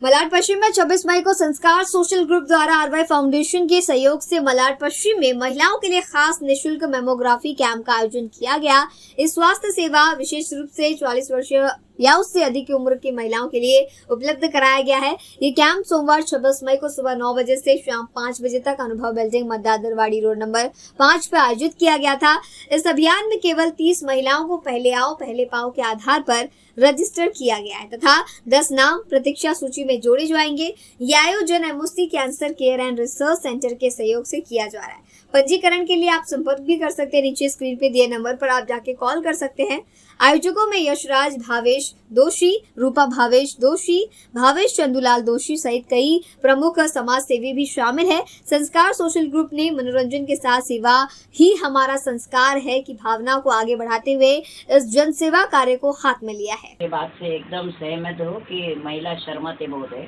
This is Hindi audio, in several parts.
मलाड पश्चिम में 26 मई को संस्कार सोशल ग्रुप द्वारा आरवाई फाउंडेशन के सहयोग से मलाड पश्चिम में महिलाओं के लिए खास निशुल्क मेमोग्राफी कैंप का आयोजन किया गया। इस स्वास्थ्य सेवा विशेष रूप से 44 वर्षीय या उससे अधिक की उम्र की महिलाओं के लिए उपलब्ध कराया गया है। ये कैंप सोमवार 26 मई को सुबह 9 बजे से शाम 5 बजे तक अनुभव बिल्डिंग मद्दादरवाड़ी रोड नंबर 5 पर आयोजित किया गया था। इस अभियान में केवल 30 महिलाओं को पहले आओ पहले पाओ के आधार पर रजिस्टर किया गया है तथा 10 नाम प्रतीक्षा सूची में जोड़े जाएंगे। यह आयोजन MOC cancer care and research centre के सहयोग से किया जा रहा है। पंजीकरण के लिए आप संपर्क भी कर सकते हैं। नीचे स्क्रीन पे दिए नंबर पर आप जाके कॉल कर सकते हैं। आयोजकों में यशराज भावेश दोषी, रूपा भावेश दोषी, भावेश चंदूलाल दोषी सहित कई प्रमुख समाज सेवी भी शामिल है। संस्कार सोशल ग्रुप ने मनोरंजन के साथ सेवा ही हमारा संस्कार है की भावना को आगे बढ़ाते हुए इस जन सेवा कार्य को हाथ में लिया है। ये बात से एकदम सहमत हो कि महिला शर्माते बहुत है,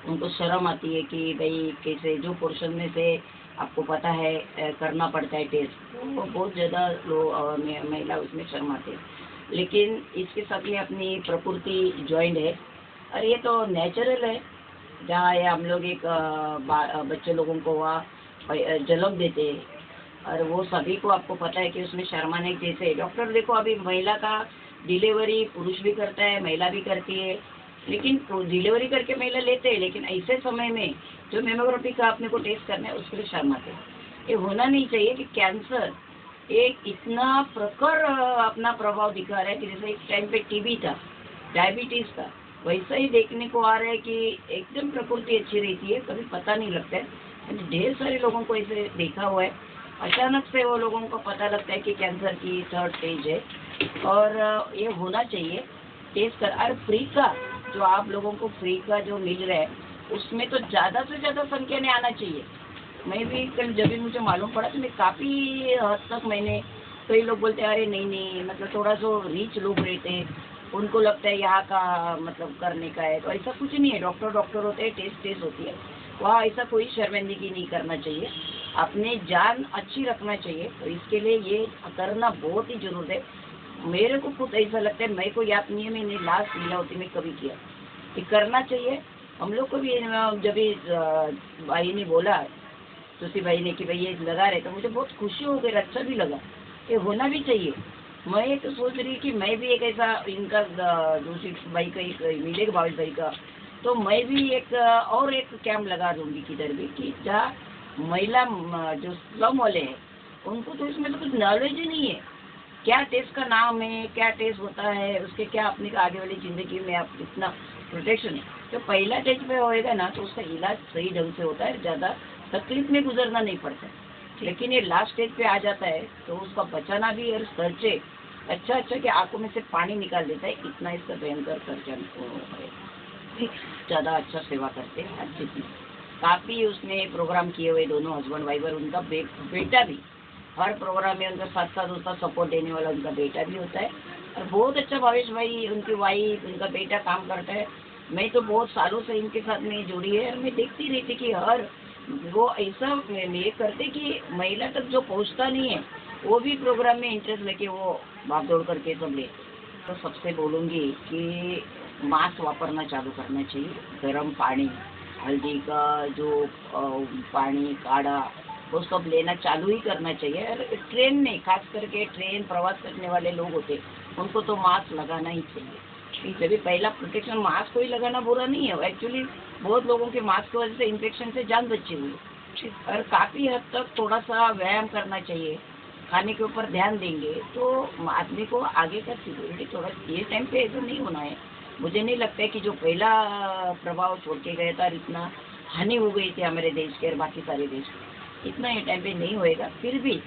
उनको शर्म आती है कि भाई कैसे जो पोर्शन में से आपको पता है करना पड़ता है टेस्ट, वो बहुत ज़्यादा लोग महिला उसमें शर्माते हैं। लेकिन इसके साथ में अपनी प्रकृति जॉइंट है और ये तो नेचुरल है। जहाँ ये हम लोग एक बच्चे लोगों को वहाँ जन्म देते हैं और वो सभी को आपको पता है कि उसमें शर्माने जैसे डॉक्टर देखो अभी महिला का डिलीवरी पुरुष भी करता है, महिला भी करती है, लेकिन डिलीवरी करके महिला लेते हैं, लेकिन ऐसे समय में जो मेमोग्राफी का अपने को टेस्ट करना है उसके लिए शर्माते हैं। ये होना नहीं चाहिए कि कैंसर एक इतना प्रखर अपना प्रभाव दिखा रहा है कि जैसे एक टाइम पे टीबी था, डायबिटीज था, वैसा ही देखने को आ रहा है कि एकदम प्रकृति अच्छी रहती है, कभी पता नहीं लगता है। ढेर सारे लोगों को ऐसे देखा हुआ है, अचानक से वो लोगों को पता लगता है कि कैंसर की 3rd स्टेज है और ये होना चाहिए टेस्ट कर। और फ्री का जो आप लोगों को फ्री का जो मिल रहा है उसमें तो ज़्यादा से ज़्यादा संख्या में आना चाहिए। मैं भी कल जब भी मुझे मालूम पड़ा तो मैं काफ़ी हद तक मैंने कई लोग बोलते हैं अरे नहीं मतलब थोड़ा सा रीच लोग रहते हैं, उनको लगता है यहाँ का मतलब करने का है, तो ऐसा कुछ नहीं है। डॉक्टर होते हैं, टेस्ट होती है, वहाँ ऐसा कोई शर्मिंदगी नहीं करना चाहिए, अपनी जान अच्छी रखना चाहिए। तो इसके लिए ये करना बहुत ही जरूरत है। मेरे को खुद ऐसा लगता है, मेरे को याद नहीं है मैंने लास्ट लीलावती में कभी किया, ये करना चाहिए हम लोग को भी। जब भाई ने बोला तुलसी भाई ने कि भाई ये लगा रहे, तो मुझे बहुत खुशी हो गई, अच्छा भी लगा, ये होना भी चाहिए। मैं तो सोच रही कि मैं भी एक ऐसा इनका दूसरी भाई का एक मिलेगा भावेश भाई का, तो मैं भी एक और एक कैंप लगा दूंगी किधर भी कि जहाँ महिला जो स्लम वाले हैं उनको तो इसमें तो कुछ नॉलेज ही नहीं है, क्या टेस्ट का नाम है, क्या टेस्ट होता है, उसके क्या अपने आगे वाली ज़िंदगी में आप कितना प्रोटेक्शन है। जो पहला स्टेज पे होएगा ना तो उसका इलाज सही ढंग से होता है, ज़्यादा तकलीफ में गुजरना नहीं पड़ता। लेकिन ये लास्ट स्टेज पे आ जाता है तो उसका बचाना भी और खर्चे अच्छा कि आंखों में से पानी निकाल देता है, इतना इसका भयंकर खर्चा है। ज़्यादा अच्छा सेवा करते हैं, अच्छी चीज़। काफ़ी उसने प्रोग्राम किए हुए दोनों हस्बैंड वाइफ और उनका बेटा भी हर प्रोग्राम में उनका साथ साथ उसका सपोर्ट देने वाला उनका बेटा भी होता है और बहुत अच्छा भावेश भाई, उनकी वाइफ, उनका बेटा काम करता है। मैं तो बहुत सालों से इनके साथ में जुड़ी है और मैं देखती रहती कि हर वो ऐसा ये करते कि महिला तक जो पहुंचता नहीं है वो भी प्रोग्राम में इंटरेस्ट लेके वो भाग दौड़ करके सब ले। तो सबसे बोलूँगी कि मास्क वापरना चालू करना चाहिए, गर्म पानी, हल्दी का जो पानी काढ़ा वो सब लेना चालू ही करना चाहिए। और ट्रेन में खास करके ट्रेन प्रवास करने वाले लोग होते उनको तो मास्क लगाना ही चाहिए। जब भी पहला प्रोटेक्शन मास्क को ही लगाना बुरा नहीं है, एक्चुअली बहुत लोगों के मास्क की वजह से इन्फेक्शन से जान बची हुई है। और काफ़ी हद तक थोड़ा सा व्यायाम करना चाहिए, खाने के ऊपर ध्यान देंगे तो आदमी को आगे का सिक्योरिटी थोड़ा ये टाइम पे ऐसा नहीं होना है। मुझे नहीं लगता है कि जो पहला प्रभाव छोड़ के गया था और इतना हानि हो गई थी हमारे देश के और बाकी सारे देश के, इतना ये टाइम पे नहीं होएगा। फिर भी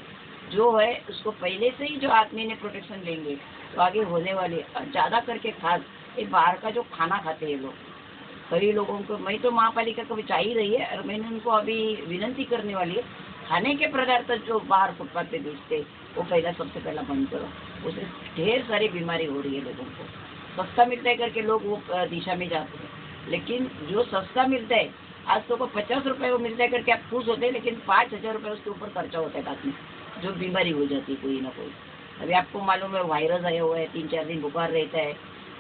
जो है उसको पहले से ही जो आदमी ने प्रोटेक्शन लेंगे तो आगे होने वाली। ज़्यादा करके खास ये बाहर का जो खाना खाते हैं लोग, कई लोगों को, मैं तो महापालिका को बचा ही रही है और मैंने उनको अभी विनती करने वाली है, खाने के पदार्थ जो बाहर फुटपाथ पे बेचते वो पहला सबसे पहला बंद करो, उससे ढेर सारी बीमारी हो रही है लोगों को। सस्ता मिलता है करके लोग वो दिशा में जाते हैं, लेकिन जो सस्ता मिलता है आज तो 50 रुपये वो मिलता है करके आप खुश होते हैं, लेकिन 5,000 रुपये उसके ऊपर खर्चा होता है बाद में, जो बीमारी हो जाती है कोई ना कोई। अभी आपको मालूम है वायरस आया हुआ है, 3-4 दिन बुखार रहता है,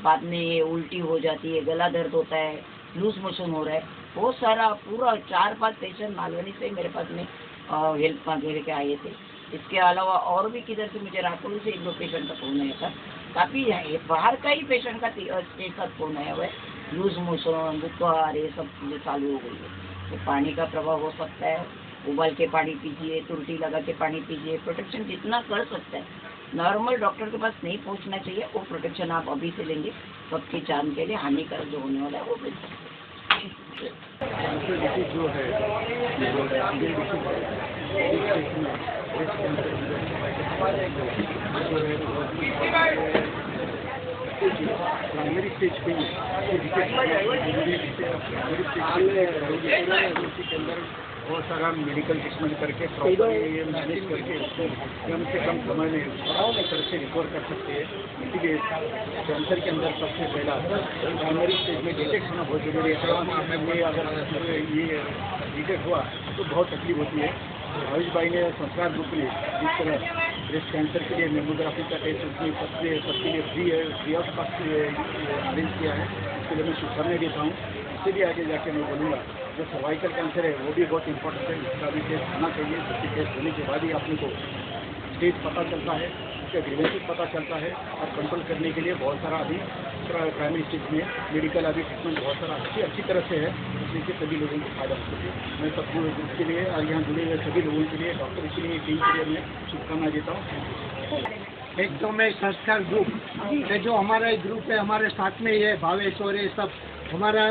बाद में उल्टी हो जाती है, गला दर्द होता है, लूज मोशन हो रहा है, बहुत सारा पूरा 4-5 पेशेंट मालवनी से मेरे पास में हेल्प मांगे के आए थे। इसके अलावा और भी किधर से मुझे रातों से 1-2 पेशेंट का फ़ोन आया था। काफ़ी बाहर का ही पेशेंट का एक साथ फ़ोन आया हुआ है। लूज मोशन, बुखार, ये सब चीज़ें चालू हो गई है। तो पानी का प्रभाव हो सकता है, उबाल के पानी पीजिए, तुरटी लगा के पानी पीजिए, प्रोटेक्शन जितना कर सकता है। नॉर्मल डॉक्टर के पास नहीं पहुंचना चाहिए, वो प्रोटेक्शन आप अभी से लेंगे तो आपकी जान के लिए हानिकारक जो होने वाला है वो भी। जो है प्राइमरी स्टेज पे के अंदर बहुत सारा मेडिकल ट्रीटमेंट करके प्रॉपर मैनेज करके कम से कम समय में तरह से रिकवर कर सकते हैं। इसीलिए कैंसर के अंदर सबसे पहला प्राइमरी स्टेज में डिटेक्ट होना बहुत जरूरी है। ये अगर ये डिटेक्ट हुआ तो बहुत तकलीफ होती है। भावेश भाई ने संस्कार ग्रुप के लिए जिस तरह ब्रेस्ट कैंसर के लिए मेमोग्राफी का टेस्ट उसमें सबके लिए फ्री ऑफ कॉस्ट अरेंज किया है। इसके लिए मैं शुभकामनाएं देता हूँ। इससे भी आगे जाके मैं बोलूँगा जो सर्वाइकल कैंसर है वो भी बहुत इंपॉर्टेंट है, इसका भी टेस्ट होना चाहिए। जिसके टेस्ट होने के बाद ही अपने को स्टेज पता चलता है, उसका ग्रीवेंसेस पता चलता है और कंट्रोल करने के लिए बहुत सारा अभी प्राइमरी स्टेज में मेडिकल अभी ट्रीटमेंट बहुत सारा अच्छी तरह से है, जिससे सभी लोगों को फायदा हो सके। मैं सब ग्रुप के लिए और यहाँ जुड़े हुए सभी लोगों के लिए, डॉक्टर के लिए, टीम के लिए मैं शुभकामनाएं देता हूँ। एक तो मैं संस्कार ग्रुप ये जो हमारा ग्रुप है, हमारे साथ में ये भावेश और ये सब हमारा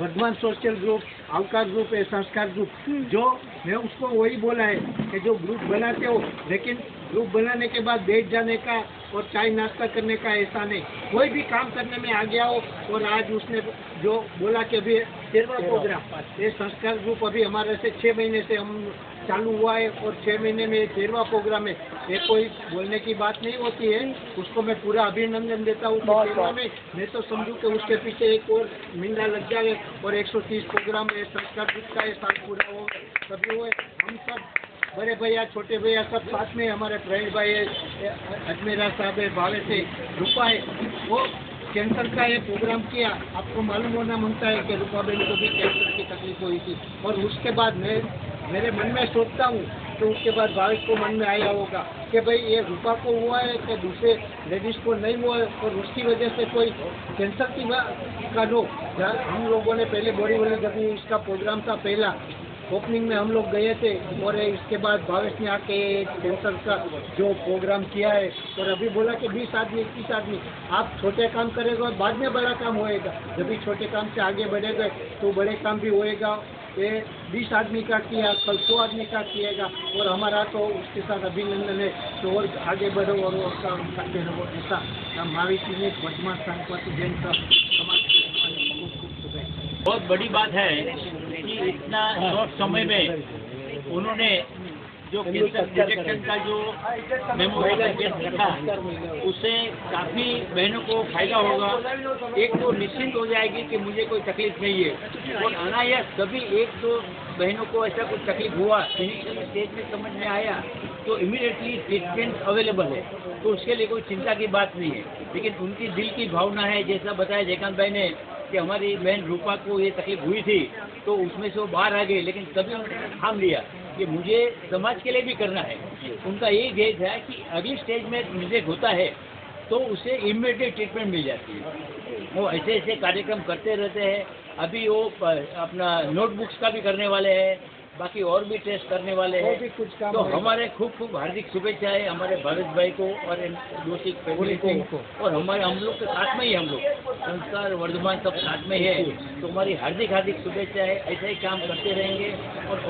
वर्धमान सोशल ग्रुप, अवकाश ग्रुप है, संस्कार ग्रुप, जो मैं उसको वही बोला है कि जो ग्रुप बनाते हो, लेकिन ग्रुप बनाने के बाद बैठ जाने का और चाय नाश्ता करने का ऐसा नहीं, कोई भी काम करने में आ गया हो। और आज उसने जो बोला कि अभी 13वां प्रोग्राम, ये संस्कार ग्रुप अभी हमारे से 6 महीने से हम चालू हुआ है और 6 महीने में 13वां प्रोग्राम है। ये कोई बोलने की बात नहीं होती है, उसको मैं पूरा अभिनंदन देता हूँ। 13वां में मैं तो समझूँ कि उसके पीछे एक और महीना लग जाए और 130 प्रोग्राम है संस्कार ग्रुप का ये साल पूरा हो तभी हुए। हम सब बड़े भैया छोटे भैया सब साथ में, हमारे प्रवीण भाई है, अजमेरा साहब है, भावे से रूपा है, वो कैंसर का ये प्रोग्राम किया। आपको मालूम होना मांगता है कि रूपा बहन को भी कैंसर की तकलीफ हुई थी और उसके बाद मेरे मन में सोचता हूँ तो उसके बाद भावेश को मन में आया होगा कि भाई ये रूपा को हुआ है कि दूसरे लेडीज को नहीं हुआ है और उसकी वजह से कोई कैंसर की का लोग हम लोगों ने पहले बड़ी जब इसका प्रोग्राम था पहला ओपनिंग में हम लोग गए थे और इसके बाद भावेश ने आके कैंसर का जो प्रोग्राम किया है और अभी बोला कि 20 आदमी 21 आदमी आप छोटे काम करेगा और बाद में बड़ा काम होएगा। जब भी छोटे काम से आगे बढ़ेगा तो बड़े काम भी होएगा। ये 20 आदमी का किया, कल 100 आदमी का किएगा और हमारा तो उसके साथ अभिनंदन है तो और आगे बढ़ो और काम करते रहो। ऐसा भावेश ने वर्धमान सांस्कृतिक जैन का बहुत बड़ी बात है कि इतना शॉर्ट समय में उन्होंने जो कैंसर डिटेक्शन का जो मेमोग्राफी टेस्ट रखा उससे काफ़ी बहनों को फायदा होगा। एक तो निश्चिंत हो जाएगी कि मुझे कोई तकलीफ नहीं है और अनायास सभी 1-2 बहनों को ऐसा कुछ तकलीफ हुआ इनिशियल स्टेज में समझ में आया तो इमीडिएटली ट्रीटमेंट अवेलेबल है, तो उसके लिए कोई चिंता की बात नहीं है। लेकिन उनकी दिल की भावना है, जैसा बताया जयकांत भाई ने कि हमारी बहन रूपा को ये तकलीफ हुई थी तो उसमें से वो बाहर आ गई, लेकिन तभी उन्होंने ठान लिया कि मुझे समाज के लिए भी करना है। उनका यही ध्येय है कि अगली स्टेज में मिस्टेक होता है तो उसे इमीडिएट ट्रीटमेंट मिल जाती है। वो ऐसे ऐसे कार्यक्रम करते रहते हैं। अभी वो अपना नोटबुक्स का भी करने वाले हैं, बाकी और भी टेस्ट करने वाले हैं। तो हमारे खूब हार्दिक शुभेच्छाएं हमारे भावेश भाई को और दोषी फैमिली को और हम लोग के साथ में ही हम लोग संस्कार वर्धमान सब साथ में है। तो हमारी हार्दिक शुभेच्छाएं, ऐसे ही काम करते रहेंगे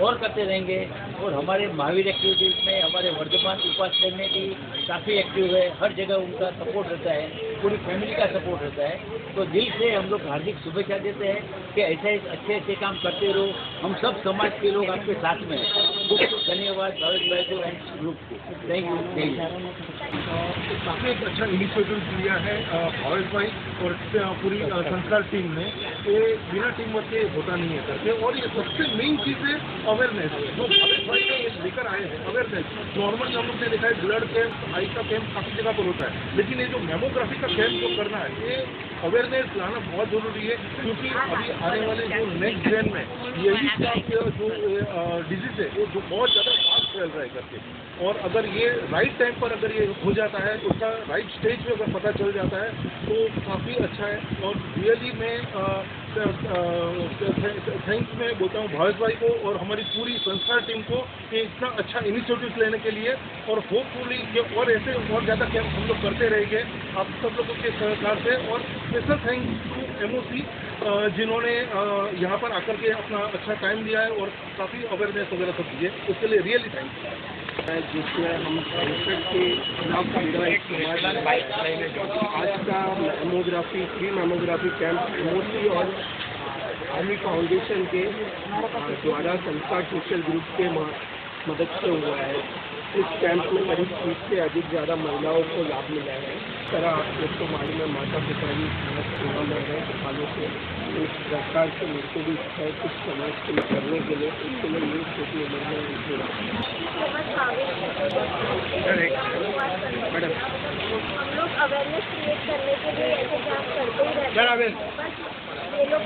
और करते रहेंगे। और हमारे महावीर एक्टिविटीज़ में हमारे वर्धमान उपाध्याय में भी काफ़ी एक्टिव है, हर जगह उनका सपोर्ट रहता है, पूरी फैमिली का सपोर्ट रहता है। तो दिल से हम लोग हार्दिक शुभेच्छा देते हैं कि ऐसे अच्छे काम करते रहो। हम सब समाज के लोग आपके साथ में हैं। खूब धन्यवाद भावेश भाई को एंड ग्रुप को। Thank you. काफ़ी अच्छा इनिशिएटिव लिया है भावेश भाई और पूरी संस्कार टीम ने। ये बिना टीम वर्क के होता नहीं है करके। और ये सबसे मेन चीज़ है अवेयरनेस, जो भावेश भाई ने ये लेकर आए हैं अवेयरनेस। नॉर्मल हम लोग ने देखा है ब्लड कैंप, आई का कैंप काफ़ी जगह पर होता है, लेकिन ये जो मेमोग्राफी का कैंप जो करना है, ये अवेयरनेस लाना बहुत ज़रूरी है, क्योंकि अभी आने वाले जो नेक्स्ट जेन में यही जो डिजीज़ है वो जो बहुत ज़्यादा फास्ट फैल रहा है करके। और अगर ये राइट टाइम पर अगर ये हो जाता है, उसका राइट स्टेज पे अगर पता चल जाता है तो काफ़ी अच्छा है। और रियली मैं थैंक्स मैं बोलता हूँ भावेश भाई को और हमारी पूरी संस्कार टीम को कि इतना अच्छा इनिशिएटिव लेने के लिए। और होपफुली ये और ऐसे और ज़्यादा कैंप हम लोग करते रहेंगे आप सब लोगों के सहकार से। और स्पेशल थैंक्स टू MOC जिन्होंने यहाँ पर आकर के अपना अच्छा टाइम दिया है और काफ़ी अवेयरनेस वगैरह सब दिए, उसके लिए रियली थैंक्स। जिसमें हम कैंसर के खिलाफ आज का mammography free mammography camp MOC और आर्मी फाउंडेशन के द्वारा संस्कार सोशल ग्रुप के मदद से हुआ है। इस कैंप में करीब 30 से अधिक ज़्यादा महिलाओं को लाभ मिला है। इस तरह आप लोग को मालूम है माता पिता भी सेवा में रहे सालों से, इस सरकार से मेरे को भी इच्छा है कुछ समाज के लिए करने के लिए, इसके लिए ये छोटी उम्र में मैडम हम लोग अवेयरनेस क्रिएट करने के लिए ऐसे कैंप करते ही रहते हैं, बस ये लोग